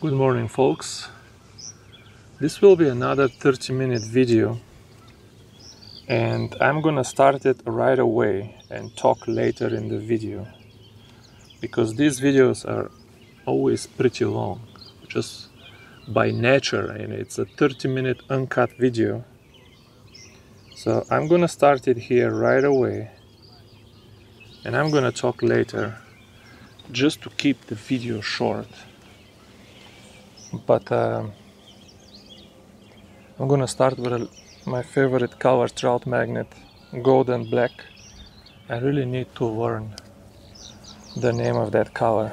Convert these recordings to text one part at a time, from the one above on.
Good morning, folks. This will be another 30-minute video, and I'm gonna start it right away and talk later in the video because these videos are always pretty long, just by nature, and it's a 30-minute uncut video. So I'm gonna start it here right away, and I'm gonna talk later just to keep the video short. But I'm gonna start with my favorite color trout magnet, gold and black. I really need to learn the name of that color.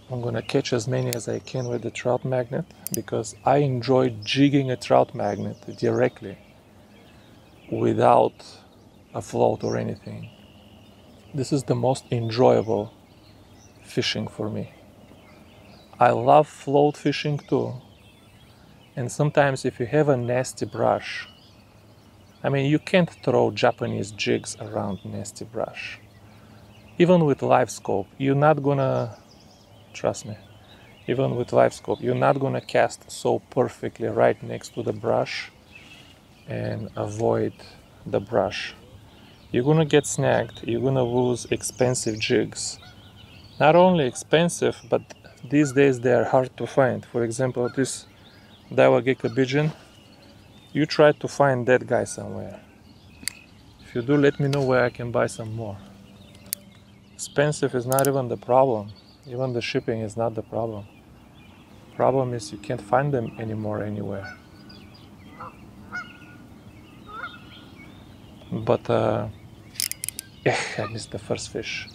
I'm gonna catch as many as I can with the trout magnet because I enjoy jigging a trout magnet directly without a float or anything. This is the most enjoyable fishing for me. I love float fishing too, and sometimes if you have a nasty brush, I mean, you can't throw Japanese jigs around nasty brush. Even with live scope, you're not gonna, trust me, even with live scope, you're not gonna cast so perfectly right next to the brush and avoid the brush. You're gonna get snagged, you're gonna lose expensive jigs. Not only expensive, but these days they are hard to find. For example, this Daiwa Gecko Pigeon, you try to find that guy somewhere. If you do, let me know where I can buy some more. Expensive is not even the problem. Even the shipping is not the problem. Problem is you can't find them anymore anywhere. But I missed the first fish.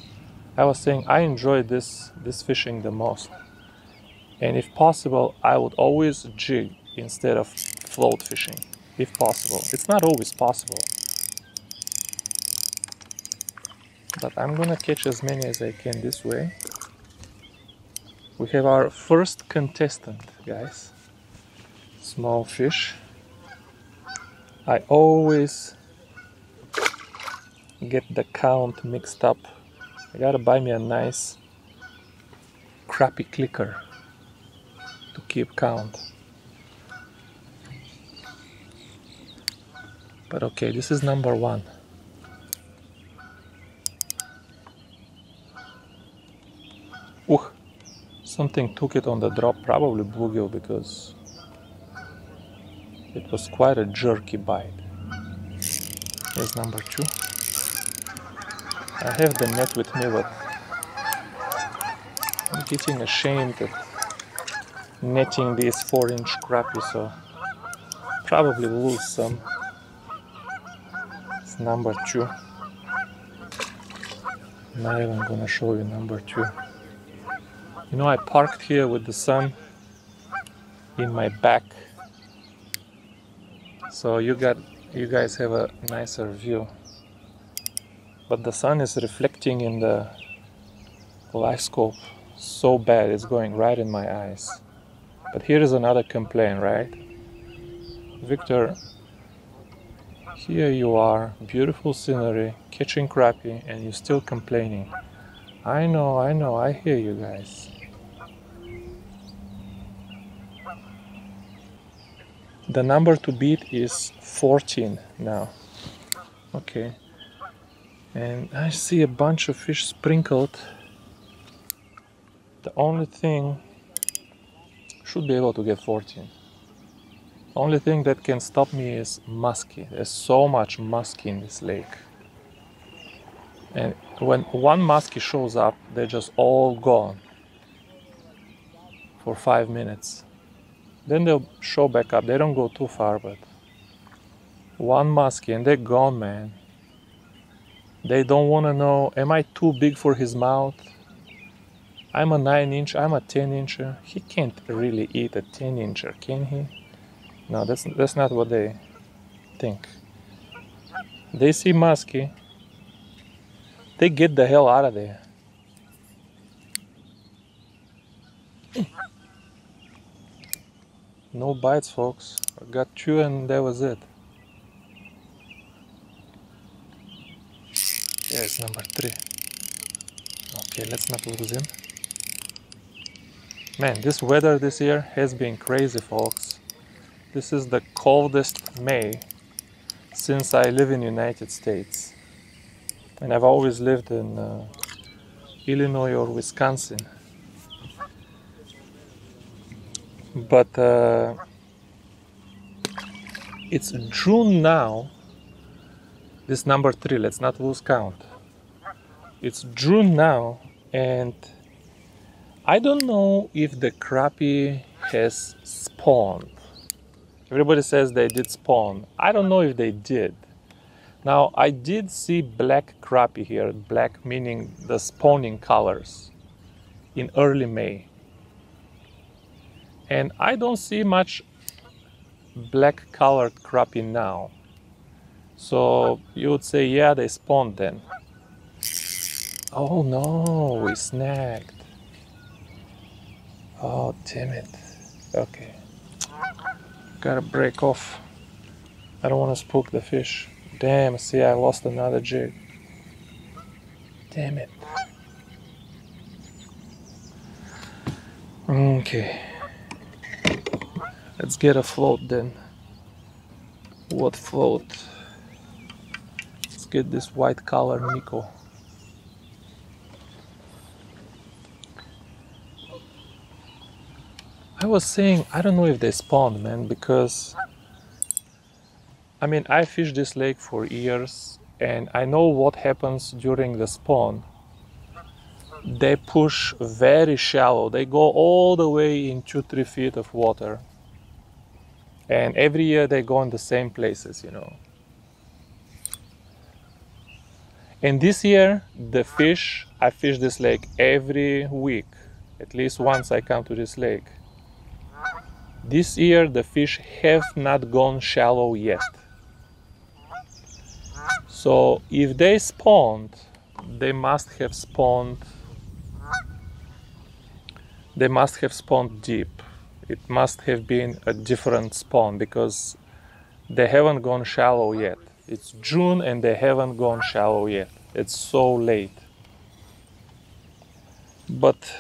I was saying I enjoy this fishing the most. And if possible, I would always jig instead of float fishing, if possible. It's not always possible. But I'm gonna catch as many as I can this way. We have our first contestant, guys. Small fish. I always get the count mixed up. I gotta buy me a nice crappie clicker to keep count. But okay, this is number one. Something took it on the drop, probably bluegill, because it was quite a jerky bite. Here's number two. I have the net with me, but I'm getting ashamed of netting these 4-inch crappie, so probably lose some. It's number two. Not even gonna show you number two. You know, I parked here with the sun in my back, so you guys have a nicer view. But the sun is reflecting in the live scope so bad, it's going right in my eyes. But here is another complaint, right? Victor, here you are, beautiful scenery, catching crappie, and you're still complaining. I know, I hear you guys. The number to beat is 14 now. Okay. And I see a bunch of fish sprinkled. The only thing, should be able to get 14. Only thing that can stop me is muskie. There's so much muskie in this lake. And when one muskie shows up, they're just all gone for 5 minutes. Then they'll show back up. They don't go too far, but one muskie and they're gone, man. They don't want to know, am I too big for his mouth? I'm a 9-inch, I'm a 10-incher. He can't really eat a 10-incher, can he? No, that's not what they think. They see muskie, they get the hell out of there. No bites, folks. I got two and that was it. There's number three. Okay, let's not lose him. Man, this weather this year has been crazy, folks. This is the coldest May since I live in the United States. And I've always lived in Illinois or Wisconsin. But it's June now. This number 3, let's not lose count. It's June now, and I don't know if the crappie has spawned. Everybody says they did spawn. I don't know if they did. Now, I did see black crappie here, black meaning the spawning colors, in early May. And I don't see much black colored crappie now. So you would say, yeah, they spawned then. Oh no, we snagged. Oh, damn it. Okay. Gotta break off. I don't want to spook the fish. Damn, see, I lost another jig. Damn it. Okay. Let's get a float then. What float? Let's get this white color Miko. I was saying, I don't know if they spawned, man, because I mean, I fished this lake for years and I know what happens during the spawn. They push very shallow. They go all the way in 2-3 feet of water. And every year they go in the same places, you know. And this year, the fish, I fish this lake every week. At least once I come to this lake. This year, the fish have not gone shallow yet. So if they spawned, they must have spawned deep. It must have been a different spawn because they haven't gone shallow yet. It's June and they haven't gone shallow yet. It's so late. But,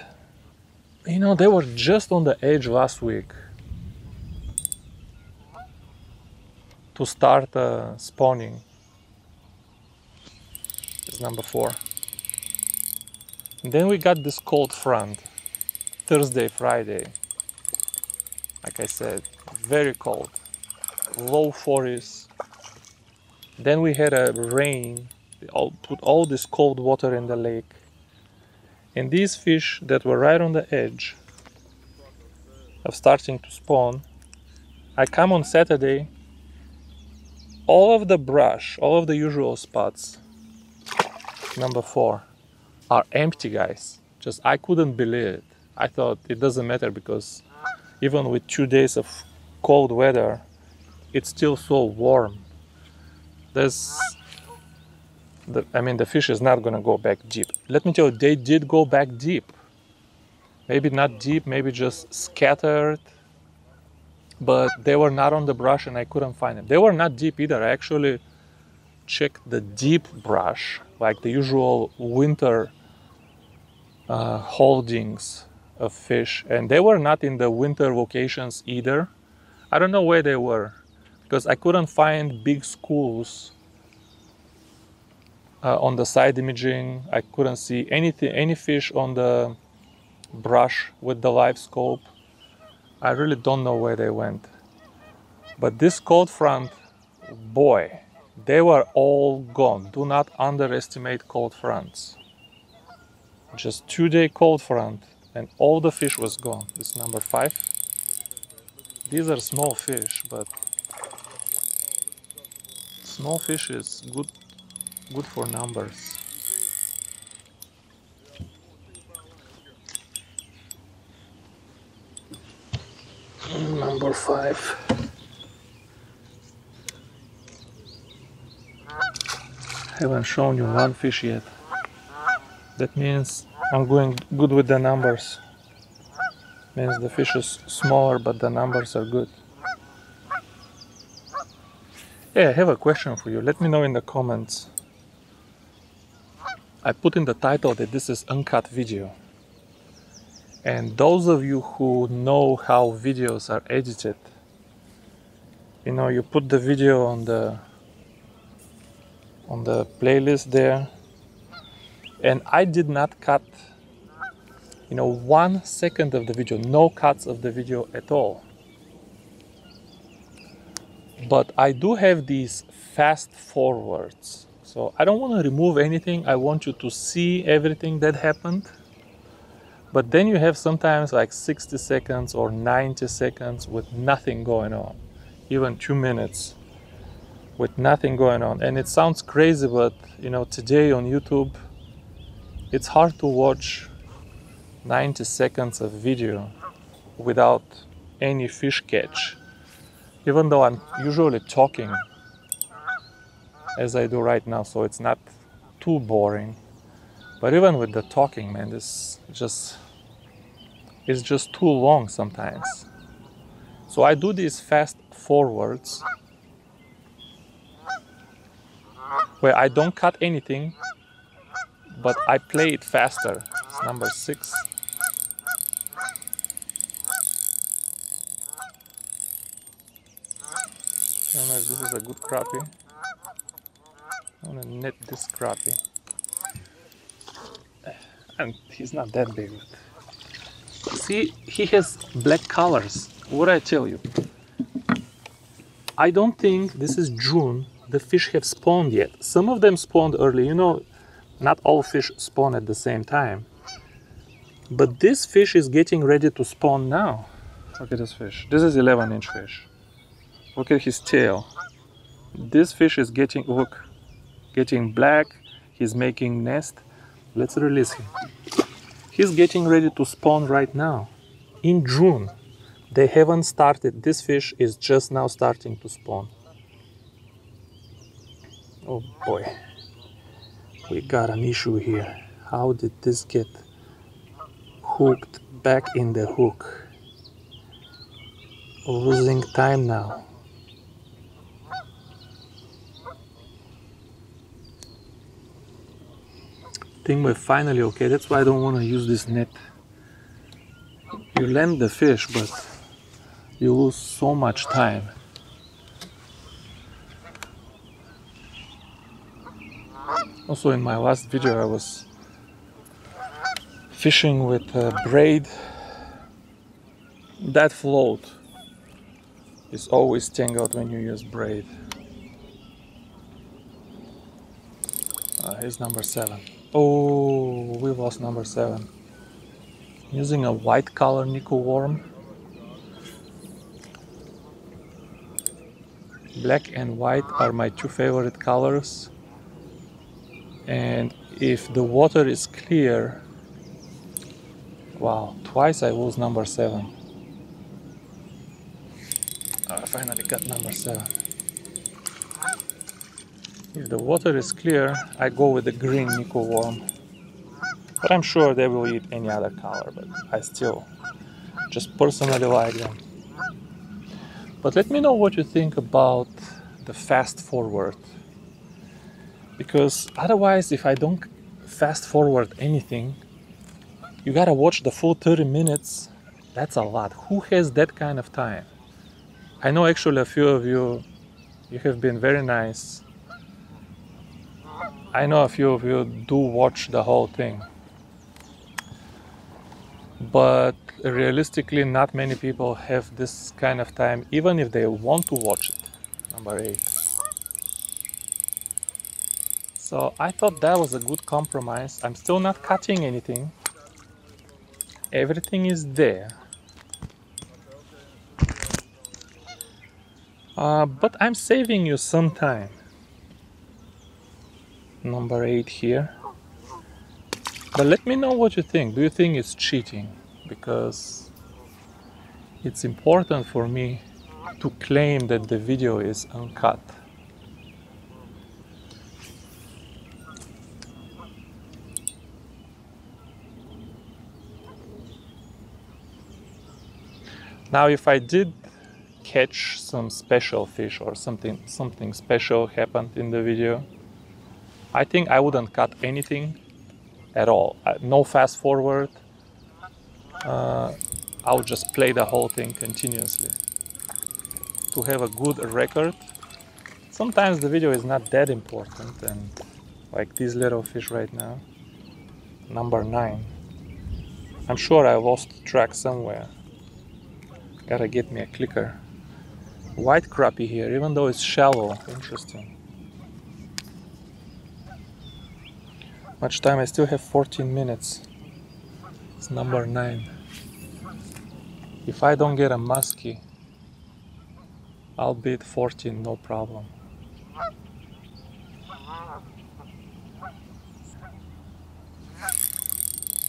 you know, they were just on the edge last week to start spawning. It's number 4. And then we got this cold front. Thursday, Friday. Like I said, very cold. Low 40s. Then we had a rain. They all put all this cold water in the lake. And these fish that were right on the edge of starting to spawn, I come on Saturday, all of the brush, all of the usual spots, number 4, are empty, guys. Just, I couldn't believe it. I thought it doesn't matter because even with 2 days of cold weather, it's still so warm. The fish is not gonna go back deep. Let me tell you, they did go back deep. Maybe not deep, maybe just scattered, but they were not on the brush and I couldn't find them. They were not deep either. I actually checked the deep brush, like the usual winter holdings of fish, and they were not in the winter locations either. I don't know where they were because I couldn't find big schools on the side imaging. I couldn't see anything, any fish on the brush with the live scope. I really don't know where they went. But this cold front, boy, they were all gone. Do not underestimate cold fronts. Just 2-day cold front and all the fish was gone. This number 5. These are small fish, but small fish is good for numbers. Number 5. Haven't shown you one fish yet. That means I'm going good with the numbers. Means the fish is smaller, but the numbers are good. Hey, I have a question for you. Let me know in the comments. I put in the title that this is uncut video. And those of you who know how videos are edited, you know, you put the video on the playlist there, and I did not cut, you know, 1 second of the video, no cuts of the video at all. But I do have these fast forwards. So I don't want to remove anything. I want you to see everything that happened. But then you have sometimes like 60 seconds or 90 seconds with nothing going on. Even 2 minutes with nothing going on. And it sounds crazy, but you know, today on YouTube, it's hard to watch 90 seconds of video without any fish catch. Even though I'm usually talking as I do right now, so it's not too boring. But even with the talking, man, it's just too long sometimes. So I do these fast forwards where I don't cut anything, but I play it faster. It's number 6. I don't know if this is a good crappie. I want to net this crappie. And he's not that big. See, he has black colors. What I tell you? I don't think this is June. The fish have spawned yet. Some of them spawned early. You know, not all fish spawn at the same time. But this fish is getting ready to spawn now. Look at this fish. This is 11-inch fish. Look at his tail. This fish is getting, look, getting black. He's making nest. Let's release him. He's getting ready to spawn right now. In June. They haven't started. This fish is just now starting to spawn. Oh boy. We got an issue here. How did this get hooked back in the hook? Losing time now. I think we're finally okay. That's why I don't want to use this net. You land the fish, but you lose so much time. Also, in my last video, I was fishing with a braid. That float is always tangled when you use braid. Here's number 7. Oh, we lost number 7. Using a white color Nico worm. Black and white are my 2 favorite colors. And if the water is clear, wow, twice I lose number 7. I finally got number 7. If the water is clear, I go with the green Nico worm. But I'm sure they will eat any other color, but I still just personally like them. But let me know what you think about the fast forward. Because otherwise, if I don't fast forward anything, you gotta watch the full 30 minutes. That's a lot. Who has that kind of time? I know actually a few of you have been very nice. I know a few of you do watch the whole thing. But realistically, not many people have this kind of time, even if they want to watch it. Number 8. So I thought that was a good compromise. I'm still not cutting anything. Everything is there. But I'm saving you some time. Number 8 here. But let me know what you think. Do you think it's cheating? Because it's important for me to claim that the video is uncut. Now, if I did catch some special fish or something special happened in the video, I think I wouldn't cut anything at all. No fast forward. I would just play the whole thing continuously to have a good record. Sometimes the video is not that important, and like these little fish right now, number 9. I'm sure I lost track somewhere. Gotta get me a clicker. White crappie here, even though it's shallow. Interesting. Much time? I still have 14 minutes. It's number 9. If I don't get a muskie, I'll beat 14, no problem.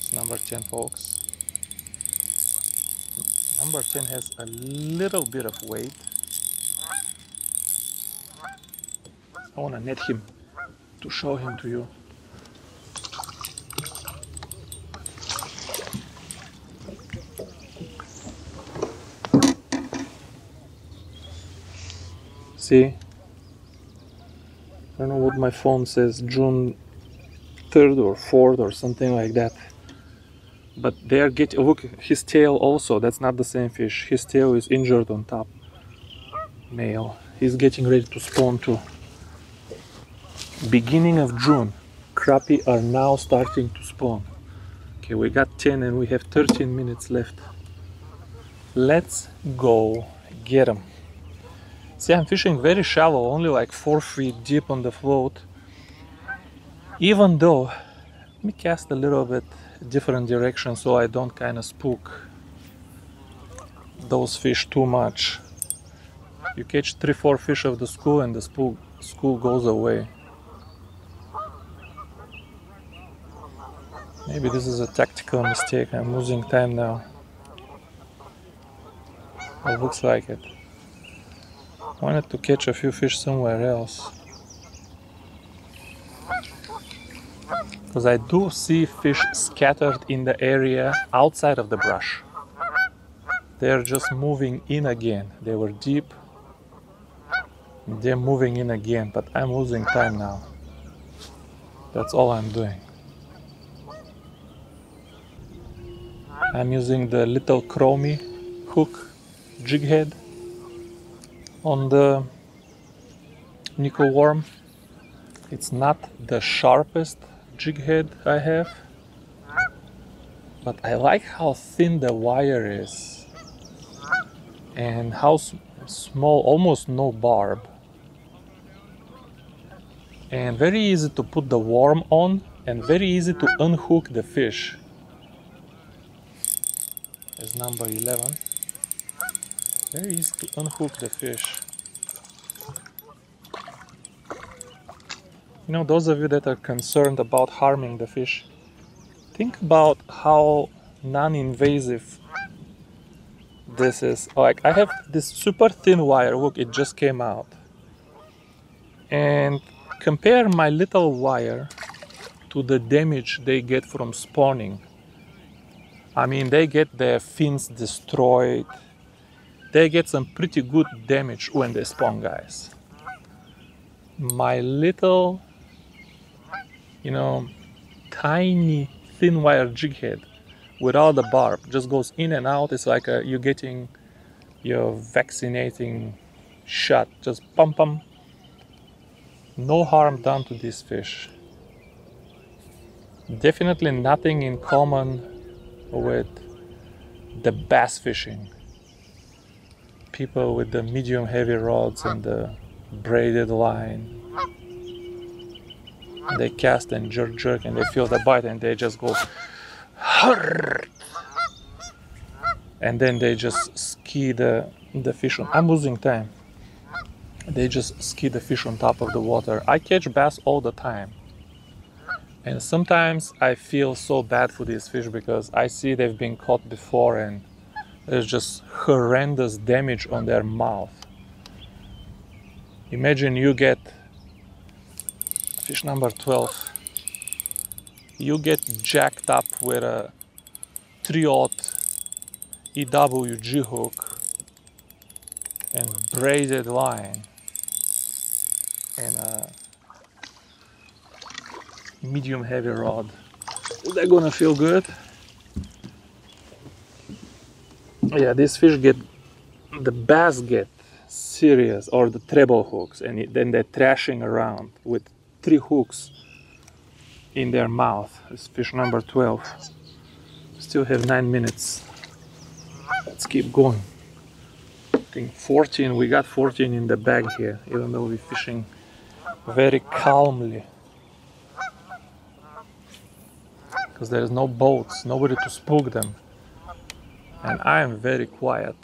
It's number 10, folks. Number 10 has a little bit of weight. I want to net him to show him to you. See? I don't know what my phone says, June 3rd or 4th or something like that. But they are getting, look, his tail also, that's not the same fish. His tail is injured on top. Male. He's getting ready to spawn too. Beginning of June. Crappie are now starting to spawn. Okay, we got 10 and we have 13 minutes left. Let's go get them. See, I'm fishing very shallow, only like 4 feet deep on the float. Even though, let me cast a little bit different direction so I don't kind of spook those fish too much. You catch 3-4 fish of the school and the school goes away. Maybe this is a tactical mistake. I'm losing time now. It looks like it. I wanted to catch a few fish somewhere else. Because I do see fish scattered in the area outside of the brush. They're just moving in again. They were deep. They're moving in again, but I'm losing time now. That's all I'm doing. I'm using the little chromie hook jig head on the nickel worm. It's not the sharpest jig head I have, but I like how thin the wire is and how small, almost no barb, and very easy to put the worm on and very easy to unhook the fish. There's number 11. Very easy to unhook the fish. You know, those of you that are concerned about harming the fish, think about how non-invasive this is. Like, I have this super thin wire, look, it just came out. And compare my little wire to the damage they get from spawning. I mean, they get their fins destroyed. They get some pretty good damage when they spawn, guys. My little, you know, tiny thin wire jig head without the barb just goes in and out. It's like you're getting your vaccinating shot. Just pump them. No harm done to these fish. Definitely nothing in common with the bass fishing. People with the medium heavy rods and the braided line, they cast and jerk and they feel the bite and they just go and then they just ski the fish on. I'm losing time. They just ski the fish on top of the water. I catch bass all the time, and sometimes I feel so bad for these fish because I see they've been caught before and there's just horrendous damage on their mouth. Imagine you get fish number 12. You get jacked up with a 3/0 EWG hook and braided line and a medium heavy rod. Is that gonna feel good? Yeah, these fish get, the bass get serious, or the treble hooks, and then they're thrashing around with 3 hooks in their mouth. It's fish number 12. Still have 9 minutes. Let's keep going. I think 14, we got 14 in the bag here, even though we're fishing very calmly. Because there's no boats, nobody to spook them. And I am very quiet.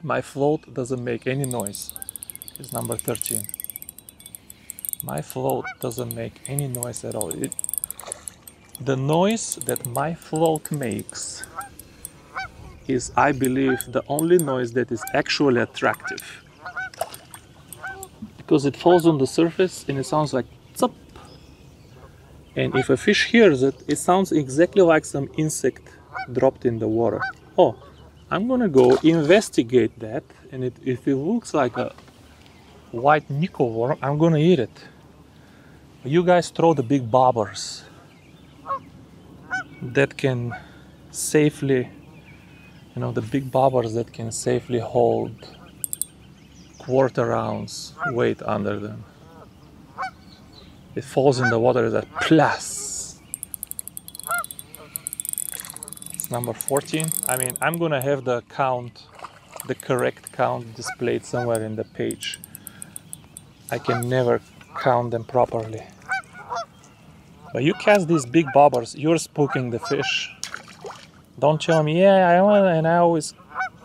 My float doesn't make any noise. It's number 13. My float doesn't make any noise at all. The noise that my float makes is, I believe, the only noise that is actually attractive. Because it falls on the surface and it sounds like zap. And if a fish hears it, it sounds exactly like some insect dropped in the water. Oh, I'm gonna go investigate that, and if it looks like a white nickel worm, I'm gonna eat it. You guys throw the big bobbers that can safely, you know, the big bobbers that can safely hold 1/4 ounce weight under them. It falls in the water as a plus. It's number 14. I mean, I'm gonna have the count, the correct count displayed somewhere in the page. I can never count them properly. But you cast these big bobbers, you're spooking the fish. Don't tell me, yeah, I want, and I always,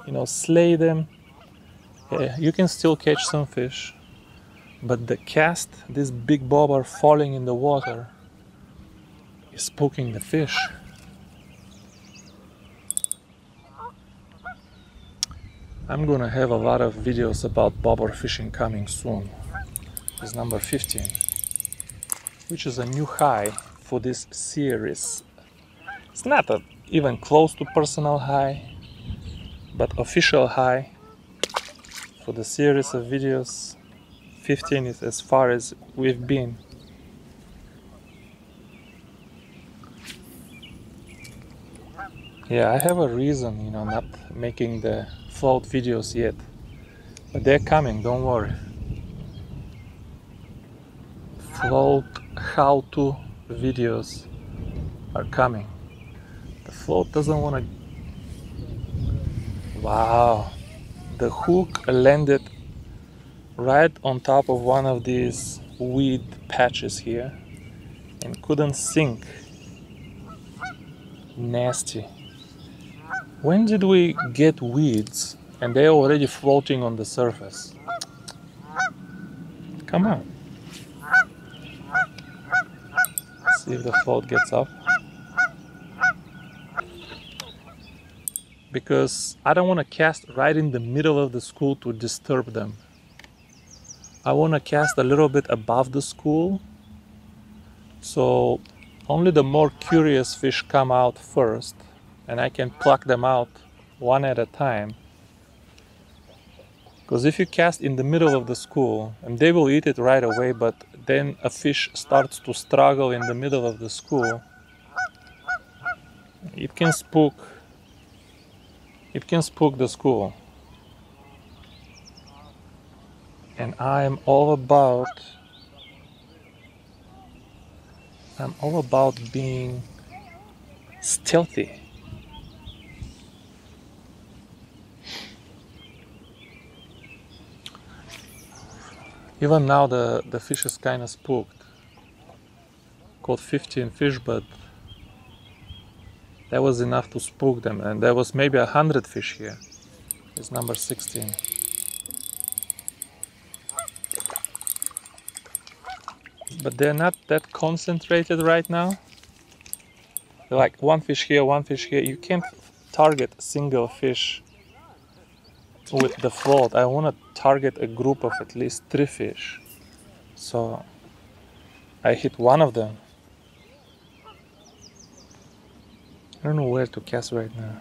you know, slay them. Yeah, you can still catch some fish. But the cast, this big bobber falling in the water, is spooking the fish. I'm gonna have a lot of videos about bobber fishing coming soon. It's number 15, which is a new high for this series. It's not even close to personal high, but official high for the series of videos. 15 is as far as we've been. Yeah, I have a reason, you know, not making the float videos yet, but they're coming, don't worry. Float how-to videos are coming. The float doesn't want to... Wow, the hook landed right on top of one of these weed patches here and couldn't sink. Nasty. When did we get weeds and they're already floating on the surface? Come on. See if the float gets up. Because I don't want to cast right in the middle of the school to disturb them. I want to cast a little bit above the school, so only the more curious fish come out first, and I can pluck them out one at a time. Because if you cast in the middle of the school, and they will eat it right away, but then a fish starts to struggle in the middle of the school, it can spook the school. And I'm all about being stealthy. Even now the fish is kind of spooked. Caught 15 fish, but that was enough to spook them, and there was maybe 100 fish here. It's number 16. But they're not that concentrated right now. They're like one fish here, one fish here. You can't target a single fish with the float. I want to target a group of at least 3 fish. So I hit one of them. I don't know where to cast right now.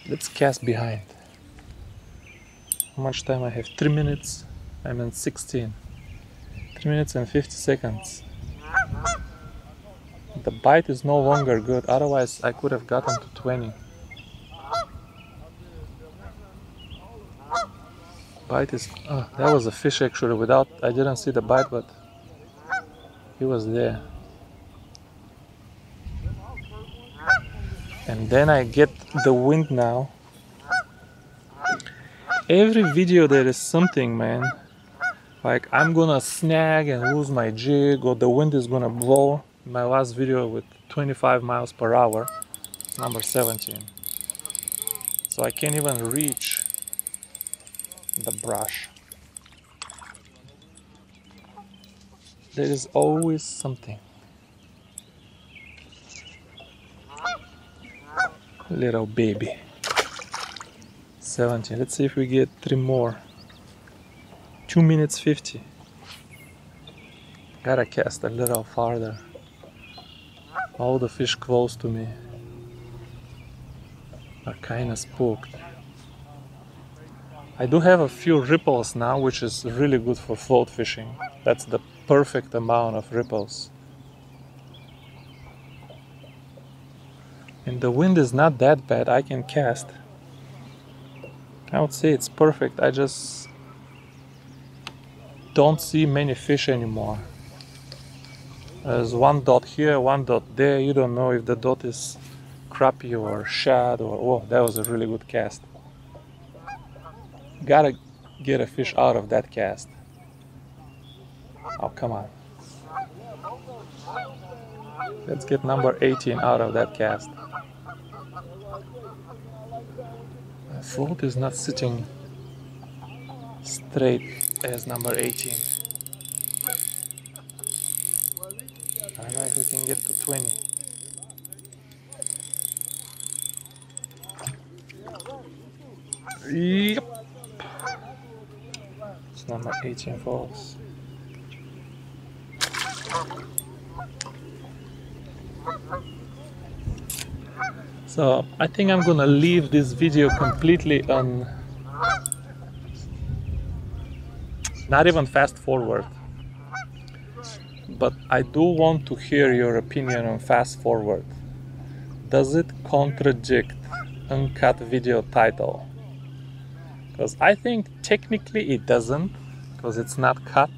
Let's cast behind. How much time I have? 3 minutes. I'm in 16. 3 minutes and 50 seconds. The bite is no longer good, otherwise I could have gotten to 20. Bite is... Oh, that was a fish actually. Without... I didn't see the bite, but he was there. And then I get the wind now. Every video there is something, man. Like I'm gonna snag and lose my jig, or the wind is gonna blow. My last video with 25 miles per hour, number 17. So I can't even reach the brush. There is always something. Little baby. 17. Let's see if we get 3 more. 2 minutes 50. Gotta cast a little farther. All the fish close to me are kinda spooked. I do have a few ripples now, which is really good for float fishing. That's the perfect amount of ripples. And the wind is not that bad, I can cast. I would say it's perfect, I just don't see many fish anymore. There's one dot here, one dot there, you don't know if the dot is crappie or shad or... Oh, that was a really good cast. Gotta get a fish out of that cast. Oh, come on. Let's get number 18 out of that cast. The float is not sitting straight as number 18. I don't know if we can get to 20. Yep. It's number 18, folks. So I think I'm gonna leave this video completely on, not even fast forward, but I do want to hear your opinion on fast forward. Does it contradict uncut video title? Because I think technically it doesn't, because it's not cut.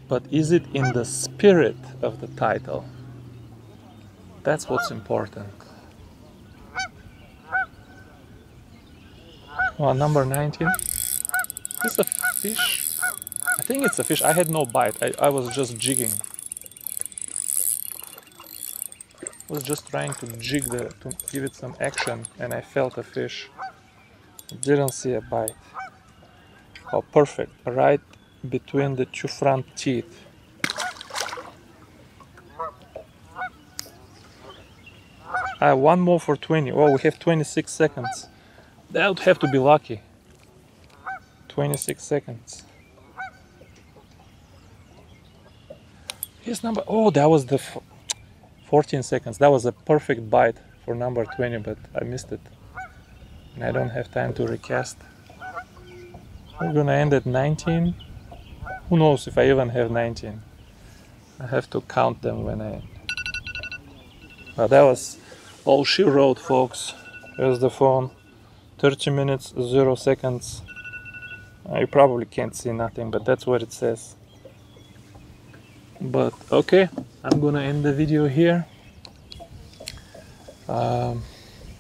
But is it in the spirit of the title? That's what's important. Well, number 19. Is a fish? I think it's a fish. I had no bite. I was just jigging. I was just trying to jig to give it some action, and I felt a fish. Didn't see a bite. Oh, perfect. Right between the two front teeth. One more for 20. Oh, we have 26 seconds. That would have to be lucky. 26 seconds. Here's number... Oh, that was the 14 seconds. That was a perfect bite for number 20, but I missed it. And I don't have time to recast. We're gonna end at 19. Who knows if I even have 19. I have to count them when I... Well, that was all she wrote, folks. Here's the phone. 30 minutes, 0 seconds. You probably can't see nothing, but that's what it says. But okay, I'm gonna end the video here.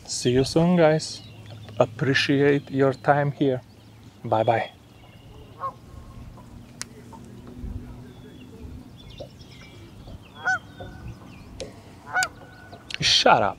See you soon, guys. Appreciate your time here. Bye bye. Shut up.